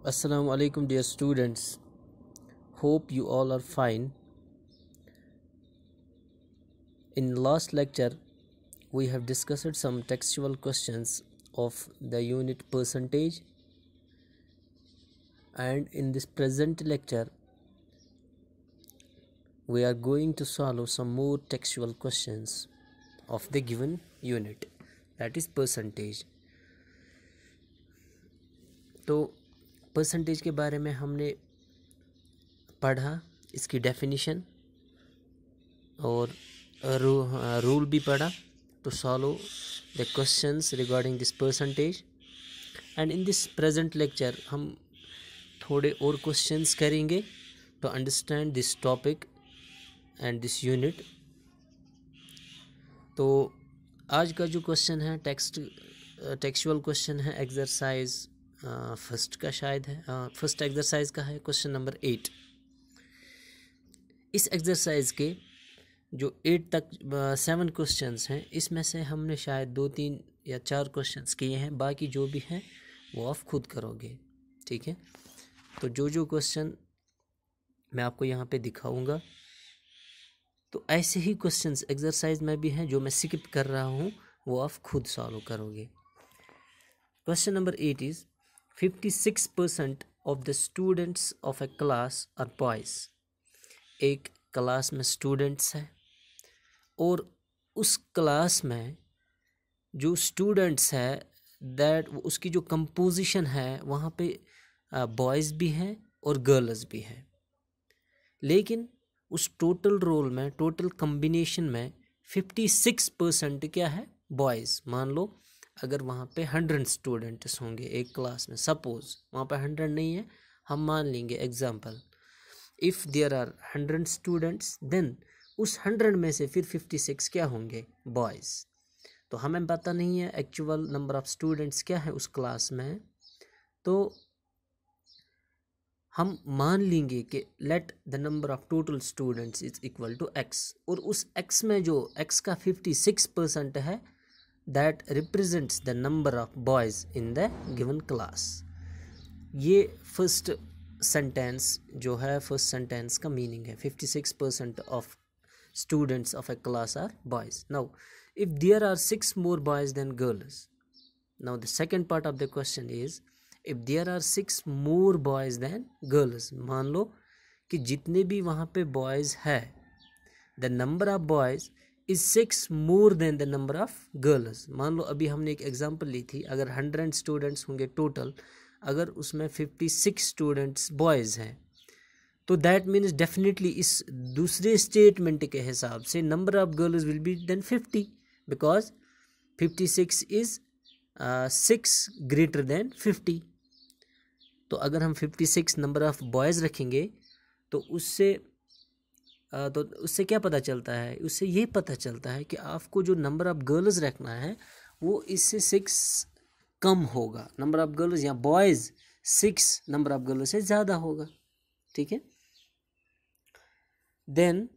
Assalamu alaikum, dear students. Hope you all are fine. In last lecture, we have discussed some textual questions of the unit percentage, and in this present lecture, we are going to solve some more textual questions of the given unit, that is percentage. तो percentage के बारे में हमने पढ़ा, इसकी definition और rule भी पढ़ा to solve the questions regarding this percentage. And in this present lecture हम थोड़े और questions करेंगे to understand this topic and this unit. तो आज का जो क्वेश्चन है टेक्सचुअल क्वेश्चन है एक्सरसाइज फर्स्ट का, शायद है फर्स्ट एक्सरसाइज का है, क्वेश्चन नंबर 8. इस एक्सरसाइज के जो 8 तक 7 क्वेश्चंस हैं, इसमें से हमने शायद 2, 3 या 4 क्वेश्चंस किए हैं, बाकी जो भी हैं वो आप खुद करोगे. ठीक है, तो जो क्वेश्चन मैं आपको यहाँ पे दिखाऊंगा, तो ऐसे ही क्वेश्चंस एक्सरसाइज में भी हैं जो मैं स्किप कर रहा हूँ, वो आप खुद सॉल्व करोगे. Question number 8 is 56% of the students of a class are boys. एक क्लास में स्टूडेंट्स हैं और उस क्लास में जो स्टूडेंट्स है दैट उसकी जो कंपोजिशन है वहाँ पे बॉयज़ भी हैं और गर्ल्स भी हैं, लेकिन उस टोटल रोल में, टोटल कम्बिनेशन में 56% क्या है, बॉयज़. मान लो अगर वहाँ पे 100 स्टूडेंट्स होंगे एक क्लास में, सपोज वहाँ पे 100 नहीं है, हम मान लेंगे example, if there are 100 students then उस 100 में से फिर 56 क्या होंगे, बॉयज़. तो हमें पता नहीं है एक्चुअल नंबर ऑफ स्टूडेंट्स क्या है उस क्लास में, तो हम मान लेंगे कि let the number of total students is equal to x, और उस x में जो x का 56% है that represents the number of boys in the given class. ये फर्स्ट सेंटेंस जो है, फर्स्ट सेंटेंस का मीनिंग है 56% of students of a class are boys. Now if there are 6 more boys than girls, now the second part of the question is if there are 6 more boys than girls. मान लो कि जितने भी वहाँ पे boys है, the number of boys is 6 more than the number of girls. मान लो अभी हमने एक एग्जांपल ली थी, अगर 100 स्टूडेंट्स होंगे टोटल, अगर उसमें 56 स्टूडेंट्स बॉयज़ हैं, तो दैट मीन्स डेफिनेटली इस दूसरे स्टेटमेंट के हिसाब से number of girls will be then 50, because 56 is 6 greater than 50. तो अगर हम 56 नंबर ऑफ बॉयज़ रखेंगे तो उससे क्या पता चलता है, उससे ये पता चलता है कि आपको जो नंबर ऑफ गर्ल्स रखना है वो इससे 6 कम होगा. नंबर ऑफ गर्ल्स या बॉयज़ 6 नंबर ऑफ गर्ल्स से ज़्यादा होगा. ठीक है, then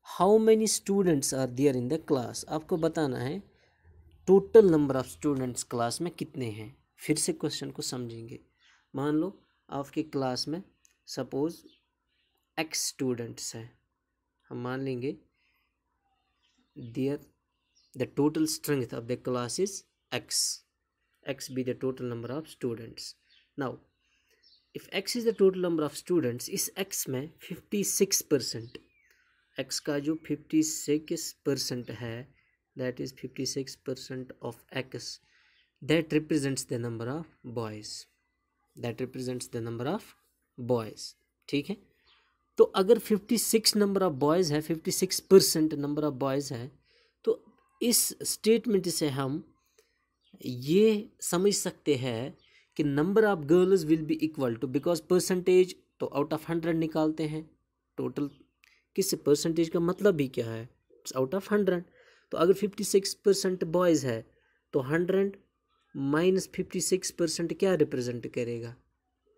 how many students are there in the class. आपको बताना है total number of students class में कितने हैं. फिर से क्वेश्चन को समझेंगे. मान लो आपके क्लास में सपोज x स्टूडेंट्स हैं, हम मान लेंगे there the total strength of the class is x be the total number of students. now if x is the total number of students, इस x में 56%, x का जो 56% है that is 56% of x, that represents the number of boys, that represents the number of boys. ठीक है, तो अगर 56 number of boys है, 56% नंबर ऑफ बॉयज़ है, तो इस स्टेटमेंट से हम ये समझ सकते हैं कि number of girls will be equal to, because percentage तो आउट ऑफ 100 निकालते हैं टोटल. किस परसेंटेज का मतलब ही क्या है, आउट ऑफ 100. तो अगर 56% बॉयज़ है तो 100 माइनस 56% क्या रिप्रेजेंट करेगा,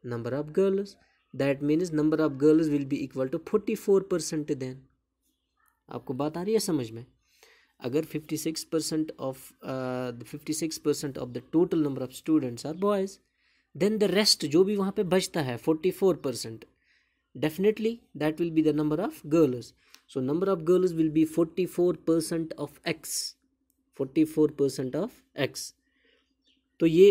number of girls. That means number of girls will be equal to 44%. Then आपको बात आ रही है समझ में. अगर 56% of the total number of students are boys, then the rest जो भी वहाँ पे बचता है 44%, definitely that will be the number of girls. So number of girls will be 44% of x, 44% of x. तो ये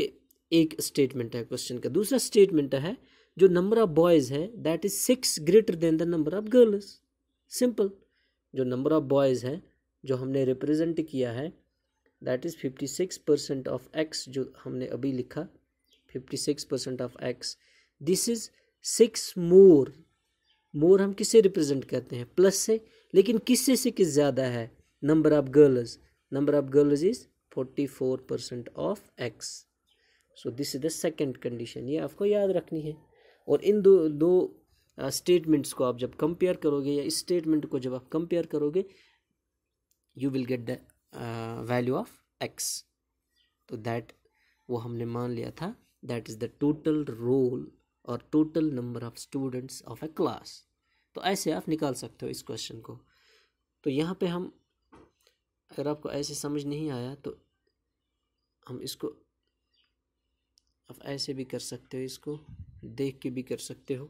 एक स्टेटमेंट है क्वेश्चन का। दूसरा स्टेटमेंट है जो नंबर ऑफ बॉयज़ है that is 6 greater then the number of girls. Simple, जो नंबर ऑफ बॉयज़ है जो हमने रिप्रेजेंट किया है दैट इज़ 56% ऑफ x, जो हमने अभी लिखा 56% ऑफ x, दिस इज 6 मोर। मोर हम किससे रिप्रेजेंट करते हैं? प्लस से, लेकिन किससे से किस ज़्यादा है? Number of girls, number of girls is 44% of x। So this is the second condition, ये आपको याद रखनी है। और इन दो स्टेटमेंट्स को आप जब कंपेयर करोगे या इस स्टेटमेंट को जब आप कंपेयर करोगे you will get the value of x। तो दैट वो हमने मान लिया था that is the total roll और total number of students of a class. तो ऐसे आप निकाल सकते हो इस क्वेश्चन को। तो यहाँ पे हम, अगर आपको ऐसे समझ नहीं आया तो हम इसको आप ऐसे भी कर सकते हो, इसको देख के भी कर सकते हो।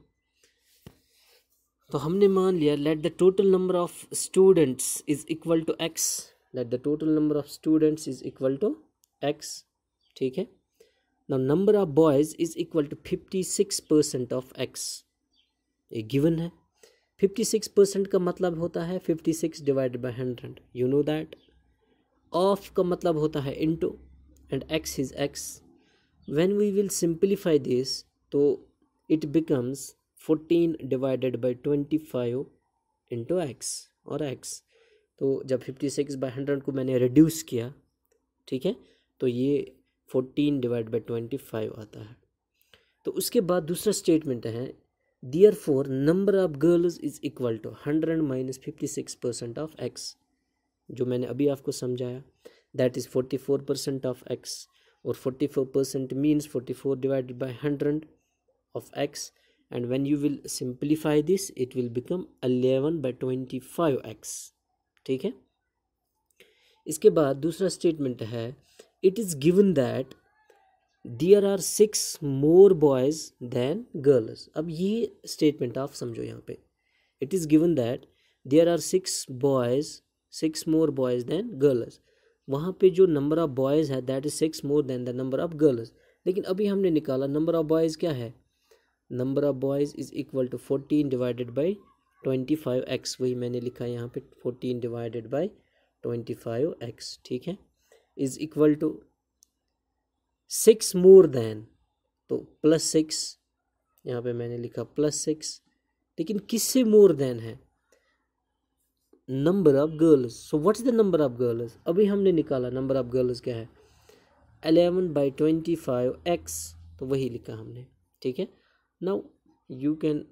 तो हमने मान लिया let the total number of students is equal to x, let the total number of students is equal to x, ठीक है। Now number of boys is equal to 56% of x, ये गिवन है। 56% का मतलब होता है 56 divided by 100, you know that. Of का मतलब होता है into, and x is x। When we will simplify this, तो it becomes 14 divided by 25 into x और x। तो जब 56 बाई 100 को मैंने रिड्यूस किया, ठीक है, तो ये 14 डिवाइड बाई 25 आता है। तो उसके बाद दूसरा स्टेटमेंट है therefore number of girls is equal to 100 minus 56% of x, जो मैंने अभी आपको समझाया, दैट इज़ 44% ऑफ x, और 44% means 44 divided by 100 of x, and when you will simplify this it will become 11 by 25x, ठीक है। इसके बाद दूसरा स्टेटमेंट है it is given that there are 6 more boys than girls। अब ये statement आप समझो यहाँ पे, it is given that there are 6 more boys than girls। वहाँ पे जो नंबर ऑफ बॉयज़ है that is 6 more than the number of girls. लेकिन अभी हमने निकाला नंबर ऑफ बॉयज़ क्या है, number of boys is equal to 14 divided by 25x, वही मैंने लिखा है यहाँ पे 14 डिवाइडेड बाई 25x, ठीक है, is equal to 6 more than, तो +6, यहाँ पे मैंने लिखा +6, लेकिन किससे मोर देन है? Number of girls. So what's the number of girls? अभी हमने निकाला नंबर ऑफ गर्ल्स क्या है, 11 बाई 25x, तो वही लिखा हमने, ठीक है। Now you can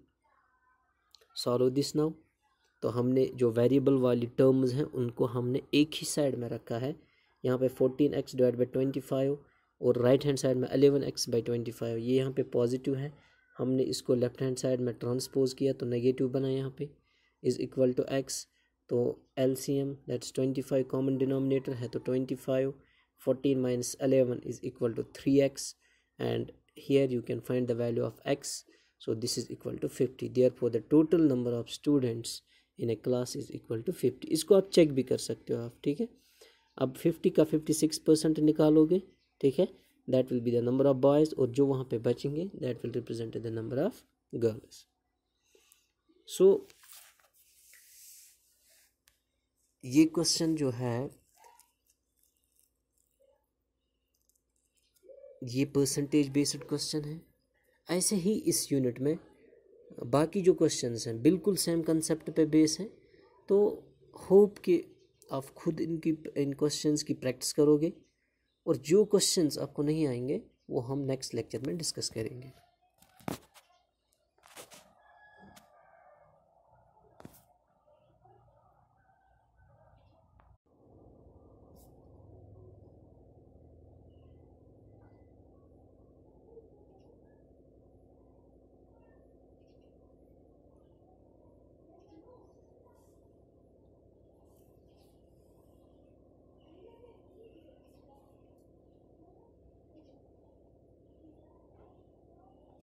solve this now. तो हमने जो वेरिएबल वाली टर्म्स हैं उनको हमने एक ही साइड में रखा है, यहाँ पे 14x डिवाइड बाई 25 और राइट हैंड साइड में 11x बाई 25, ये यहाँ पे पॉजिटिव है, हमने इसको लेफ्ट हैंड साइड में ट्रांसपोज किया तो नेगेटिव बना यहाँ पे, इज़ इक्वल टू x। तो LCM दैट्स 25 कॉमन डिनोमिनेटर है, तो 25, 14 minus 11 is equal to 3x, and here you can find the value of x, so this is equal to 50। Therefore the total number of students in a class is equal to 50। इसको आप check भी कर सकते हो आप, ठीक है। अब 50 का 56% निकालोगे, ठीक है, that will be the number of boys, और जो वहाँ पे बचेंगे that will represent the number of girls. So ये क्वेश्चन जो है ये परसेंटेज बेस्ड क्वेश्चन है। ऐसे ही इस यूनिट में बाकी जो क्वेश्चंस हैं बिल्कुल सेम कंसेप्ट पे बेस है। तो होप कि आप खुद इन क्वेश्चंस की प्रैक्टिस करोगे, और जो क्वेश्चंस आपको नहीं आएंगे वो हम नेक्स्ट लेक्चर में डिस्कस करेंगे।